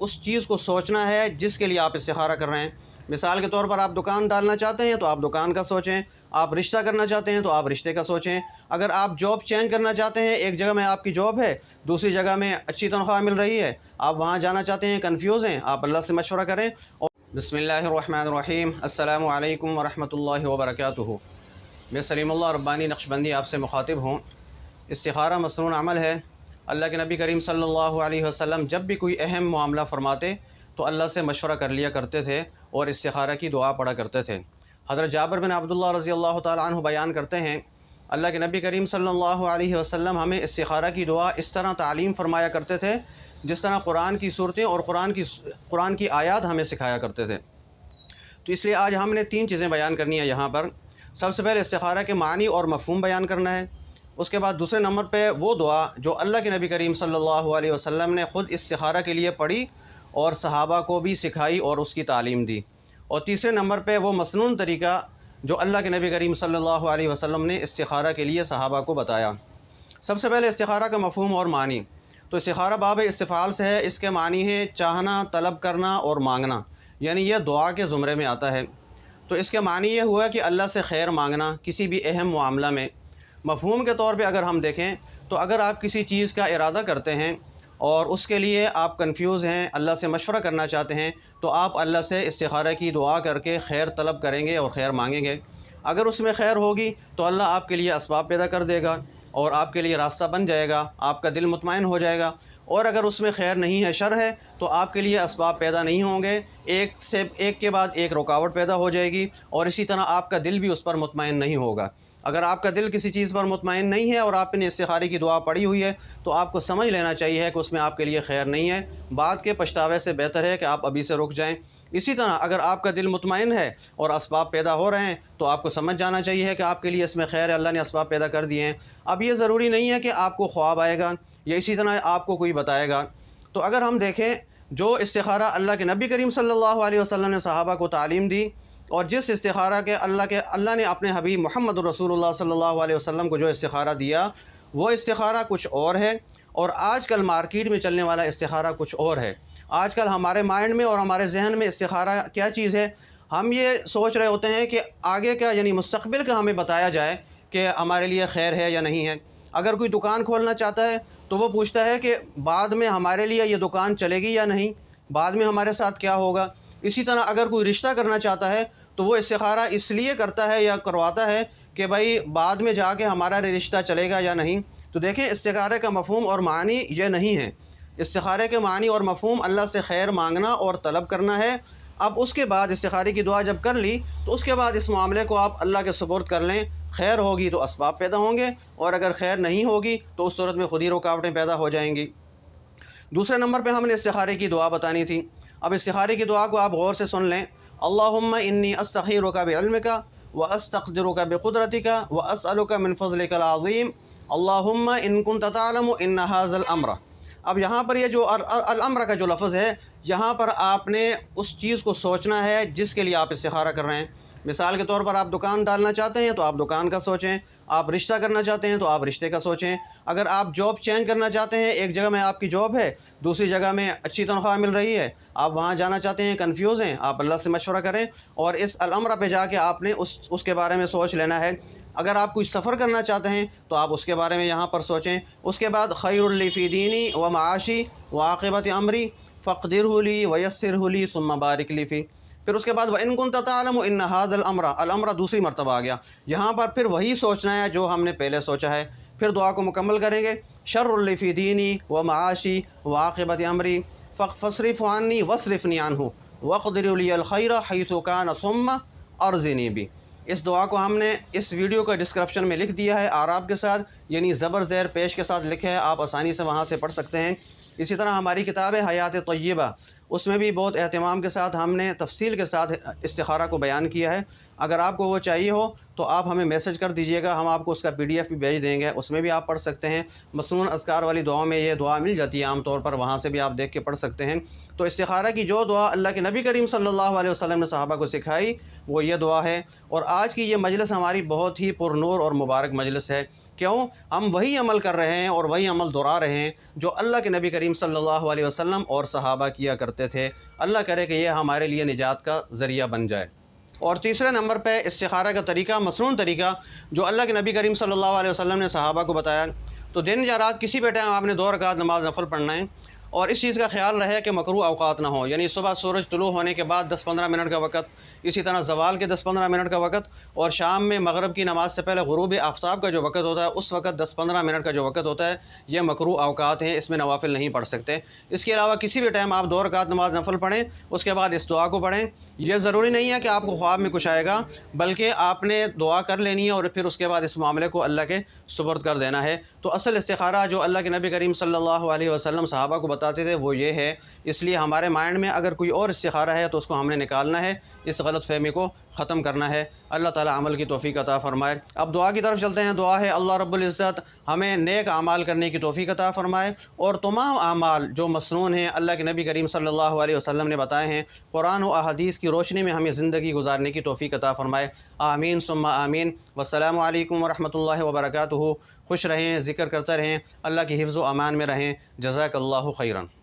اس چیز کو سوچنا ہے جس کے لیے آپ استخارہ کر رہے ہیں۔ مثال کے طور پر آپ دکان ڈالنا چاہتے ہیں تو آپ دکان کا سوچیں، آپ رشتہ کرنا چاہتے ہیں تو آپ رشتے کا سوچیں، اگر آپ جاب چینج کرنا چاہتے ہیں، ایک جگہ میں آپ کی جاب ہے، دوسری جگہ میں اچھی تنخواہ مل رہی ہے، آپ وہاں جانا چاہتے ہیں، کنفیوز ہیں، آپ اللہ سے مشورہ کریں۔ اور بسم اللہ الرحمن الرحیم، السلام علیکم ورحمۃ اللہ وبرکاتہ۔ میں سلیم اللہ ربانی نقشبندی آپ سے مخاطب ہوں۔ استخارہ مسنون عمل ہے۔ اللہ کے نبی کریم صلی اللہ علیہ وسلم جب بھی کوئی اہم معاملہ فرماتے تو اللہ سے مشورہ کر لیا کرتے تھے اور استخارہ کی دعا پڑھا کرتے تھے۔ حضرت جابر بن عبداللہ رضی اللہ تعالیٰ عنہ بیان کرتے ہیں، اللہ کے نبی کریم صلی اللہ علیہ وسلم ہمیں استخارہ کی دعا اس طرح تعلیم فرمایا کرتے تھے جس طرح قرآن کی صورتیں اور قرآن کی آیات ہمیں سکھایا کرتے تھے۔ تو اس لیے آج ہم نے 3 چیزیں بیان کرنی ہیں یہاں پر۔ سب سے پہلے استخارہ کے معنی اور مفہوم بیان کرنا ہے، اس کے بعد دوسرے نمبر پہ وہ دعا جو اللہ کے نبی کریم صلی اللہ علیہ وسلم نے خود استخارہ کے لیے پڑھی اور صحابہ کو بھی سکھائی اور اس کی تعلیم دی، اور تیسرے نمبر پہ وہ مسنون طریقہ جو اللہ کے نبی کریم صلی اللہ علیہ وسلم نے استخارہ کے لیے صحابہ کو بتایا۔ سب سے پہلے استخارہ کا مفہوم اور معنی۔ تو استخارہ باب استفعال سے ہے، اس کے معنی ہے چاہنا، طلب کرنا اور مانگنا، یعنی یہ دعا کے زمرے میں آتا ہے۔ تو اس کے معنی یہ ہوا کہ اللہ سے خیر مانگنا کسی بھی اہم معاملہ میں۔ مفہوم کے طور پہ اگر ہم دیکھیں تو اگر آپ کسی چیز کا ارادہ کرتے ہیں اور اس کے لیے آپ کنفیوز ہیں، اللہ سے مشورہ کرنا چاہتے ہیں، تو آپ اللہ سے استخارہ کی دعا کر کے خیر طلب کریں گے اور خیر مانگیں گے۔ اگر اس میں خیر ہوگی تو اللہ آپ کے لیے اسباب پیدا کر دے گا اور آپ کے لیے راستہ بن جائے گا، آپ کا دل مطمئن ہو جائے گا، اور اگر اس میں خیر نہیں ہے، شر ہے، تو آپ کے لیے اسباب پیدا نہیں ہوں گے، ایک کے بعد ایک رکاوٹ پیدا ہو جائے گی، اور اسی طرح آپ کا دل بھی اس پر مطمئن نہیں ہوگا۔ اگر آپ کا دل کسی چیز پر مطمئن نہیں ہے اور آپ نے استخارے کی دعا پڑھی ہوئی ہے تو آپ کو سمجھ لینا چاہیے کہ اس میں آپ کے لیے خیر نہیں ہے، بعد کے پچھتاوے سے بہتر ہے کہ آپ ابھی سے رک جائیں۔ اسی طرح اگر آپ کا دل مطمئن ہے اور اسباب پیدا ہو رہے ہیں تو آپ کو سمجھ جانا چاہیے کہ آپ کے لیے اس میں خیر ہے، اللہ نے اسباب پیدا کر دیے ہیں۔ اب یہ ضروری نہیں ہے کہ آپ کو خواب آئے گا یا اسی طرح آپ کو کوئی بتائے گا۔ تو اگر ہم دیکھیں جو استخارہ اللہ کے نبی کریم صلی اللہ علیہ وسلم نے صحابہ کو تعلیم دی، اور جس استخارہ کے اللہ نے اپنے حبیب محمد رسول اللہ صلی اللہ علیہ وسلم کو جو استخارہ دیا، وہ استخارہ کچھ اور ہے، اور آج کل مارکیٹ میں چلنے والا استخارہ کچھ اور ہے۔ آج کل ہمارے مائنڈ میں اور ہمارے ذہن میں استخارہ کیا چیز ہے، ہم یہ سوچ رہے ہوتے ہیں کہ آگے کا یعنی مستقبل کا ہمیں بتایا جائے کہ ہمارے لیے خیر ہے یا نہیں ہے۔ اگر کوئی دکان کھولنا چاہتا ہے تو وہ پوچھتا ہے کہ بعد میں ہمارے لیے یہ دکان چلے گی یا نہیں، بعد میں ہمارے ساتھ کیا ہوگا۔ اسی طرح اگر کوئی رشتہ کرنا چاہتا ہے تو وہ استخارہ اس لیے کرتا ہے یا کرواتا ہے کہ بھائی بعد میں جا کے ہمارا رشتہ چلے گا یا نہیں۔ تو دیکھیں استخارے کا مفہوم اور معنی یہ نہیں ہے۔ استخارے کے معنی اور مفہوم اللہ سے خیر مانگنا اور طلب کرنا ہے۔ اب اس کے بعد استخارے کی دعا جب کر لی تو اس کے بعد اس معاملے کو آپ اللہ کے سپرد کر لیں، خیر ہوگی تو اسباب پیدا ہوں گے، اور اگر خیر نہیں ہوگی تو اس صورت میں خود ہی رکاوٹیں پیدا ہو جائیں گی۔ دوسرے نمبر پہ ہم نے استخارے کی دعا بتانی تھی۔ اب استخارے کی دعا کو آپ غور سے سن لیں۔ اللہم انی استخیرک بعلمک واستقدرک بقدرتک واسألک من فضلک العظیم اللہم ان کنت تعلم ان ھذا الامر۔ اب یہاں پر یہ جو الامر کا جو لفظ ہے، یہاں پر آپ نے اس چیز کو سوچنا ہے جس کے لیے آپ استخارہ کر رہے ہیں۔ مثال کے طور پر آپ دکان ڈالنا چاہتے ہیں تو آپ دکان کا سوچیں، آپ رشتہ کرنا چاہتے ہیں تو آپ رشتے کا سوچیں، اگر آپ جاب چینج کرنا چاہتے ہیں، ایک جگہ میں آپ کی جاب ہے، دوسری جگہ میں اچھی تنخواہ مل رہی ہے، آپ وہاں جانا چاہتے ہیں، کنفیوز ہیں، آپ اللہ سے مشورہ کریں، اور اس الامر پہ جا کے آپ نے اس کے بارے میں سوچ لینا ہے۔ اگر آپ کوئی سفر کرنا چاہتے ہیں تو آپ اس کے بارے میں یہاں پر سوچیں۔ اس کے بعد خیر لی فی دینی و معاشی وعاقبۃ امری فاقدرہ لی ویسرہ لی ثم بارک لی فی۔ پھر اس کے بعد وَإِن كُنْتَ تَعْلَمُ إِنَّ هَذَا الْأَمْرَ، الامر دوسری مرتبہ آ گیا، یہاں پر پھر وہی سوچنا ہے جو ہم نے پہلے سوچا ہے۔ پھر دعا کو مکمل کریں گے۔ شر لی فی دینی و معاشی وعاقبۃ امری فاصرف عنی واصرفنی عنہ واقدر لی الخیر حیث کان ثم ارزنی بی۔ اس دعا کو ہم نے اس ویڈیو کا ڈسکرپشن میں لکھ دیا ہے اعراب کے ساتھ، یعنی زبر زیر پیش کے ساتھ لکھا ہے، آپ آسانی سے وہاں سے پڑھ سکتے ہیں۔ اسی طرح ہماری کتاب ہے حیات طیبہ، اس میں بھی بہت اہتمام کے ساتھ ہم نے تفصیل کے ساتھ استخارہ کو بیان کیا ہے۔ اگر آپ کو وہ چاہیے ہو تو آپ ہمیں میسج کر دیجئے گا، ہم آپ کو اس کا PDF بھی بھیج دیں گے، اس میں بھی آپ پڑھ سکتے ہیں۔ مسنون اذکار والی دعاؤں میں یہ دعا مل جاتی ہے عام طور پر، وہاں سے بھی آپ دیکھ کے پڑھ سکتے ہیں۔ تو استخارہ کی جو دعا اللہ کے نبی کریم صلی اللہ علیہ وسلم نے صحابہ کو سکھائی وہ یہ دعا ہے، اور آج کی یہ مجلس ہماری بہت ہی پر نور اور مبارک مجلس ہے، کیوں؟ ہم وہی عمل کر رہے ہیں اور وہی عمل دہرا رہے ہیں جو اللہ کے نبی کریم صلی اللہ علیہ وسلم اور صحابہ کیا کرتے تھے۔ اللہ کرے کہ یہ ہمارے لیے نجات کا ذریعہ بن جائے۔ اور تیسرے نمبر پہ استخارہ کا طریقہ، مسنون طریقہ جو اللہ کے نبی کریم صلی اللہ علیہ وسلم نے صحابہ کو بتایا۔ تو دن یا رات کسی بھی ٹائم آپ نے 2 رکعت نماز نفل پڑھنا ہے، اور اس چیز کا خیال رہے کہ مکروہ اوقات نہ ہوں، یعنی صبح سورج طلوع ہونے کے بعد 10-15 منٹ کا وقت، اسی طرح زوال کے 10-15 منٹ کا وقت، اور شام میں مغرب کی نماز سے پہلے غروب آفتاب کا جو وقت ہوتا ہے اس وقت 10-15 منٹ کا جو وقت ہوتا ہے، یہ مکروہ اوقات ہیں، اس میں نوافل نہیں پڑھ سکتے۔ اس کے علاوہ کسی بھی ٹائم آپ 2 رکعت نماز نفل پڑھیں، اس کے بعد اس دعا کو پڑھیں۔ یہ ضروری نہیں ہے کہ آپ کو خواب میں کچھ آئے گا، بلکہ آپ نے دعا کر لینی ہے اور پھر اس کے بعد اس معاملے کو اللہ کے سپرد کر دینا ہے۔ تو اصل استخارہ جو اللہ کے نبی کریم صلی اللہ علیہ وسلم صحابہ کو بتاتے تھے وہ یہ ہے، اس لیے ہمارے مائنڈ میں اگر کوئی اور استخارہ ہے تو اس کو ہم نے نکالنا ہے، اس غلط فہمی کو ختم کرنا ہے۔ اللہ تعالیٰ عمل کی توفیق عطا فرمائے۔ اب دعا کی طرف چلتے ہیں۔ دعا ہے اللہ رب العزت ہمیں نیک اعمال کرنے کی توفیق عطا فرمائے، اور تمام اعمال جو مسنون ہیں اللہ کے نبی کریم صلی اللہ علیہ وسلم نے بتائے ہیں، قرآن و احادیث کی روشنی میں ہمیں زندگی گزارنے کی توفیق عطا فرمائے۔ آمین ثم آمین۔ والسلام علیکم ورحمۃ اللہ وبرکاتہ۔ خوش رہیں، ذکر کرتے رہیں، اللہ کی حفظ و امان میں رہیں۔ جزاک اللہ خیراً۔